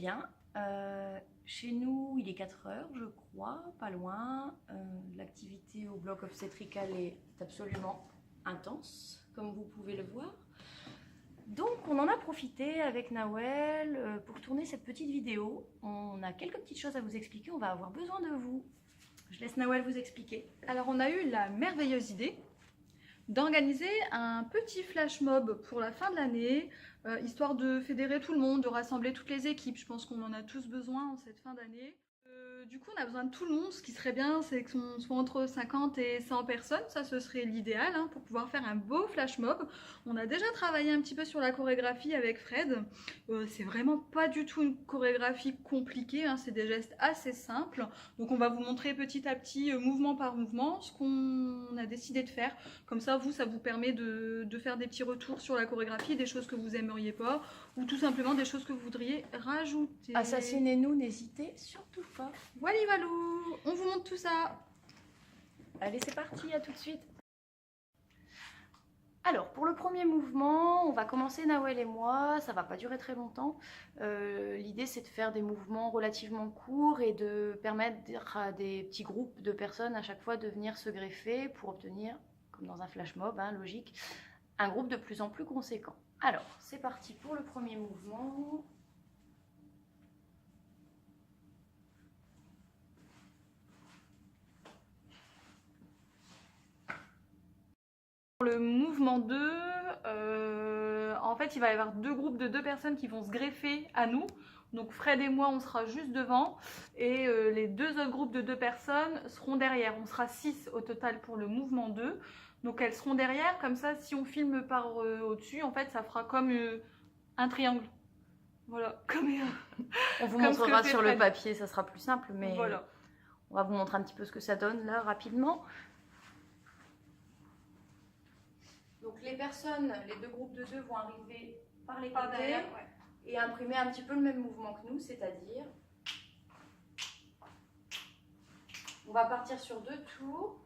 bien. Chez nous, il est 4 heures, je crois, pas loin. L'activité au bloc obstétrical est absolument intense, comme vous pouvez le voir. Donc, on en a profité avec Nawel pour tourner cette petite vidéo. On a quelques petites choses à vous expliquer, on va avoir besoin de vous. Je laisse Nawel vous expliquer. Alors, on a eu la merveilleuse idée d'organiser un petit flash mob pour la fin de l'année, histoire de fédérer tout le monde, de rassembler toutes les équipes. Je pense qu'on en a tous besoin en cette fin d'année. Du coup, on a besoin de tout le monde. Ce qui serait bien, c'est qu'on soit entre 50 et 100 personnes. Ça, ce serait l'idéal pour pouvoir faire un beau flash mob. On a déjà travaillé un petit peu sur la chorégraphie avec Fred. C'est vraiment pas du tout une chorégraphie compliquée. C'est des gestes assez simples. Donc, on va vous montrer petit à petit, mouvement par mouvement, ce qu'on a décidé de faire. Comme ça, ça vous permet de faire des petits retours sur la chorégraphie, des choses que vous aimeriez pas, ou tout simplement des choses que vous voudriez rajouter. Assassinez-nous, n'hésitez surtout pas. Voilà, walou, on vous montre tout ça. Allez, c'est parti, à tout de suite. Alors, pour le premier mouvement, on va commencer Nawel et moi, ça va pas durer très longtemps. L'idée, c'est de faire des mouvements relativement courts et de permettre à des petits groupes de personnes à chaque fois de venir se greffer pour obtenir, comme dans un flash mob, logique, un groupe de plus en plus conséquent. Alors, c'est parti pour le premier mouvement. Pour le mouvement 2, en fait, il va y avoir deux groupes de 2 personnes qui vont se greffer à nous. Donc Fred et moi, on sera juste devant. Et les 2 autres groupes de 2 personnes seront derrière. On sera 6 au total pour le mouvement 2. Donc elles seront derrière. Comme ça, si on filme par au-dessus, en fait, ça fera comme un triangle. Voilà. On vous montrera sur le papier, ça sera plus simple. Mais voilà. On va vous montrer un petit peu ce que ça donne là, rapidement. Donc les personnes, les 2 groupes de 2 vont arriver par les côtés et imprimer un petit peu le même mouvement que nous, c'est-à-dire on va partir sur 2 tours.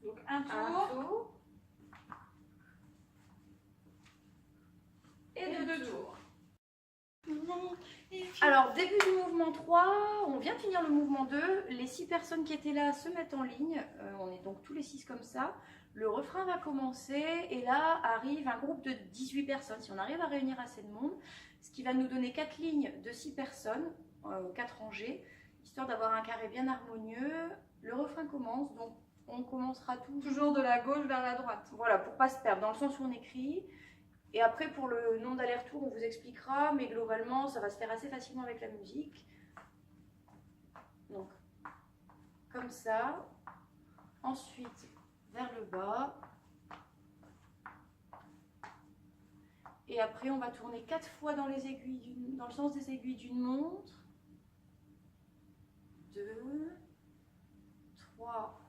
Donc un tour et 2 tours. Alors, début du mouvement 3, on vient de finir le mouvement 2. Les 6 personnes qui étaient là se mettent en ligne. On est donc tous les 6 comme ça. Le refrain va commencer et là arrive un groupe de 18 personnes. Si on arrive à réunir assez de monde, ce qui va nous donner 4 lignes de 6 personnes, 4 rangées, histoire d'avoir un carré bien harmonieux. Le refrain commence, donc on commencera toujours de la gauche vers la droite. Voilà, pour ne pas se perdre, dans le sens où on écrit. Et après, pour le nombre d'aller-retour, on vous expliquera, mais globalement, ça va se faire assez facilement avec la musique. Donc, comme ça. Ensuite, vers le bas. Et après, on va tourner 4 fois dans le sens des aiguilles d'une montre. 2, 3,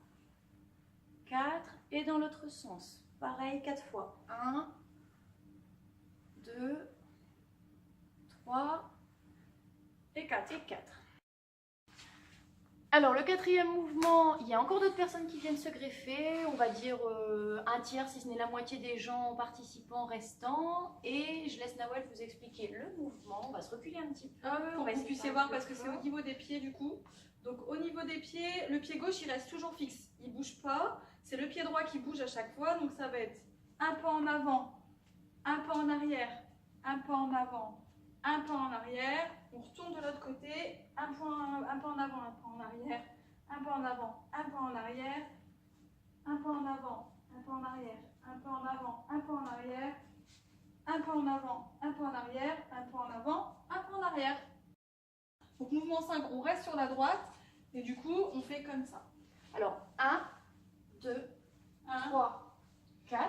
4. Et dans l'autre sens. Pareil, 4 fois. 1, 2, 3 et 4. Alors le 4e mouvement, il y a encore d'autres personnes qui viennent se greffer, on va dire un tiers si ce n'est la moitié des gens participants restants, et je laisse Nawel vous expliquer le mouvement. On va se reculer un petit peu pour que vous puissiez voir parce que c'est au niveau des pieds du coup. Donc au niveau des pieds, le pied gauche il reste toujours fixe, il ne bouge pas, c'est le pied droit qui bouge à chaque fois, donc ça va être un pas en avant, un pas en arrière, un pas en avant, un pas en arrière, on retourne de l'autre côté, un pas en avant, un pas en arrière, un pas en avant, un pas en arrière, un pas en avant, un pas en arrière, un pas en avant, un pas en arrière, un pas en avant, un pas en arrière, un pas en avant, un pas en arrière. Donc mouvement 5, on reste sur la droite et du coup on fait comme ça. Alors 1, 2, 3, 4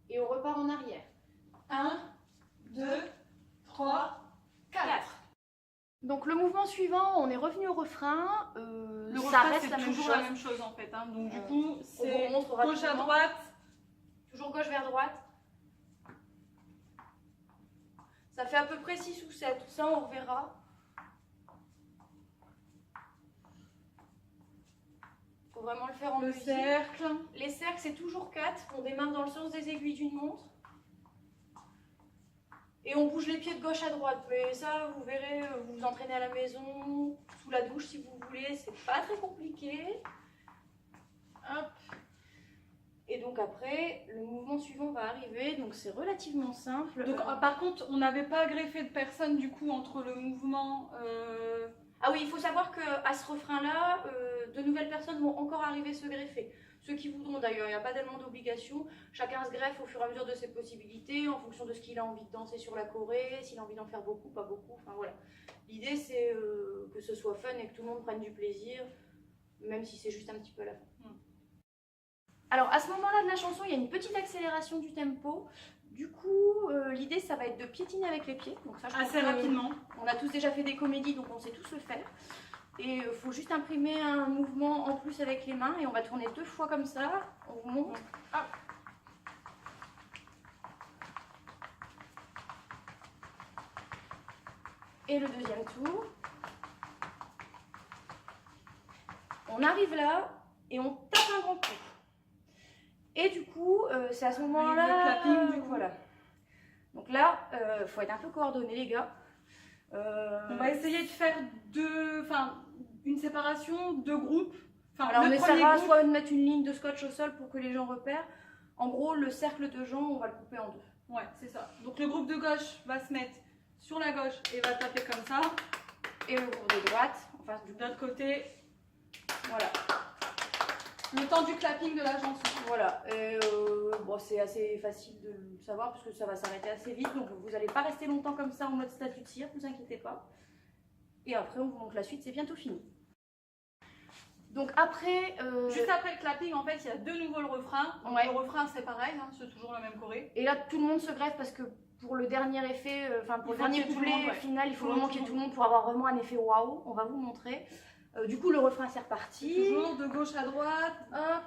et on repart en arrière. 1, 2, 3, 4. Donc le mouvement suivant, on est revenu au refrain. Le refrain reste toujours la même chose en fait. Donc du coup, c'est gauche à droite. Toujours gauche vers droite. Ça fait à peu près 6 ou 7. Ça, on reverra. Faut vraiment le faire en musique. Le cercle. Les cercles, c'est toujours 4. On démarre dans le sens des aiguilles d'une montre. Et on bouge les pieds de gauche à droite. Mais ça, vous verrez, vous vous entraînez à la maison, sous la douche si vous voulez. C'est pas très compliqué. Hop. Et donc après, le mouvement suivant va arriver. Donc c'est relativement simple. Donc par contre, on n'avait pas greffé de personne du coup entre le mouvement... Ah oui, il faut savoir qu'à ce refrain-là, de nouvelles personnes vont encore arriver se greffer. Ceux qui voudront d'ailleurs, il n'y a pas tellement d'obligation. Chacun se greffe au fur et à mesure de ses possibilités, en fonction de ce qu'il a envie de danser sur la choré, s'il a envie d'en faire beaucoup, pas beaucoup, enfin voilà. L'idée c'est que ce soit fun et que tout le monde prenne du plaisir, même si c'est juste un petit peu à la fin. Alors à ce moment-là de la chanson, il y a une petite accélération du tempo. Du coup, l'idée ça va être de piétiner avec les pieds. Donc ça, je pense assez rapidement. On a tous déjà fait des comédies, donc on sait tous le faire. Et il faut juste imprimer un mouvement en plus avec les mains. Et on va tourner 2 fois comme ça. On vous montre. Hop. Et le deuxième tour. On arrive là et on tape un grand coup. Et du coup, c'est à ce moment-là... Le clapping, du coup. Voilà. Donc là, il faut être un peu coordonné, les gars. On va essayer de faire une séparation, 2 groupes. Alors on essaiera soit de mettre une ligne de scotch au sol pour que les gens repèrent. En gros, le cercle de gens, on va le couper en 2. Ouais, c'est ça. Donc le groupe de gauche va se mettre sur la gauche et va taper comme ça. Et le groupe de droite, enfin du l'autre côté. Voilà. Le temps du clapping de la chanson. Voilà. Et bon, c'est assez facile de le savoir parce que ça va s'arrêter assez vite. Donc vous n'allez pas rester longtemps comme ça en mode statue de cire, ne vous inquiétez pas. Et après, on vous montre la suite, c'est bientôt fini. Donc après... Juste après le clapping, en fait, il y a de nouveau le refrain. Donc ouais. Le refrain, c'est pareil, hein, c'est toujours la même choré. Et là, tout le monde se greffe parce que pour le dernier effet, pour le dernier couplet final, il faut vraiment qu'il y ait tout le monde pour avoir vraiment un effet waouh. On va vous montrer. Du coup, le refrain, c'est reparti. Toujours de gauche à droite. Hop.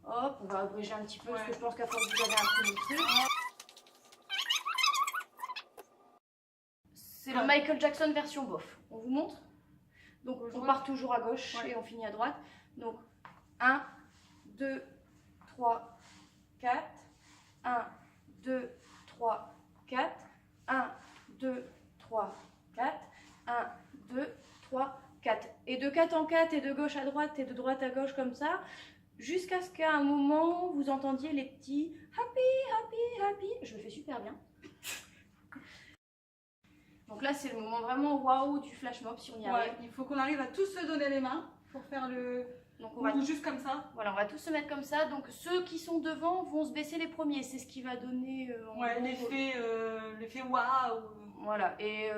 Hop, on va abréger un petit peu parce que je pense qu'à force vous avez imprimé le truc. C'est le Michael Jackson version bof. On vous montre. Donc on part toujours à gauche et on finit à droite. Donc 1, 2, 3, 4. 1, 2, 3, 4. 1, 2, 3, 4. 1, 2, 3, 4. Et de 4 en 4 et de gauche à droite et de droite à gauche comme ça. Jusqu'à ce qu'à un moment, vous entendiez les petits happy, happy, happy. Je le fais super bien. Donc là, c'est le moment vraiment waouh du flash mob si on y arrive. Il faut qu'on arrive à tous se donner les mains pour faire le... Donc on va juste comme ça. Voilà, on va tous se mettre comme ça. Donc ceux qui sont devant vont se baisser les premiers. C'est ce qui va donner l'effet waouh. Voilà, et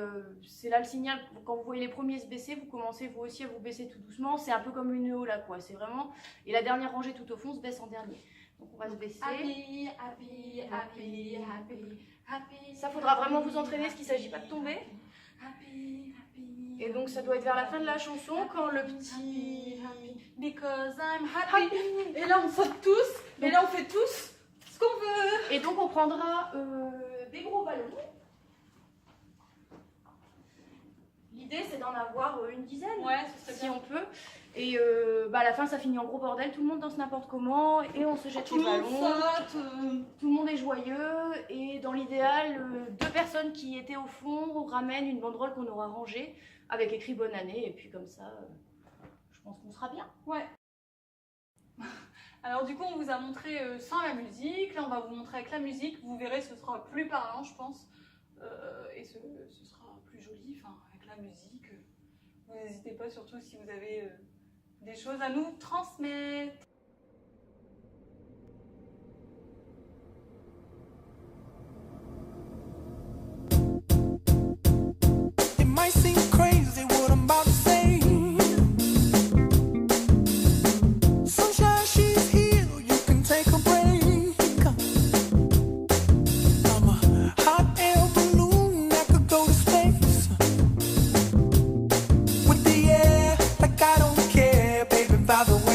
c'est là le signal. Quand vous voyez les premiers se baisser, vous commencez vous aussi à vous baisser tout doucement. C'est un peu comme une EO là, quoi. C'est vraiment... Et la dernière rangée tout au fond se baisse en dernier. Donc on va se baisser. Happy, happy, happy, happy, happy. Ça, faudra vraiment vous entraîner, parce qu'il ne s'agit pas de tomber. Happy, happy. Et donc ça doit être vers la fin de la chanson quand le petit... Because I'm happy. Et là on saute tous. Et là on fait tous ce qu'on veut. Et donc on prendra des gros ballons. L'idée c'est d'en avoir une dizaine, si on peut. Et à la fin ça finit en gros bordel, tout le monde danse n'importe comment et on se jette les ballons. Tout le monde est joyeux et dans l'idéal, 2 personnes qui étaient au fond ramènent une banderole qu'on aura rangée avec écrit bonne année et puis comme ça, je pense qu'on sera bien. Ouais. Alors du coup on vous a montré sans la musique, là on va vous montrer avec la musique, vous verrez ce sera plus parlant je pense et ce sera plus joli, enfin avec la musique. Vous n'hésitez pas surtout si vous avez des choses à nous transmettre. It might seem crazy what I'm about to say. Sunshine, she's here, you can take a break. I'm a hot air balloon that could go to space. With the air, like I don't care, baby, by the way.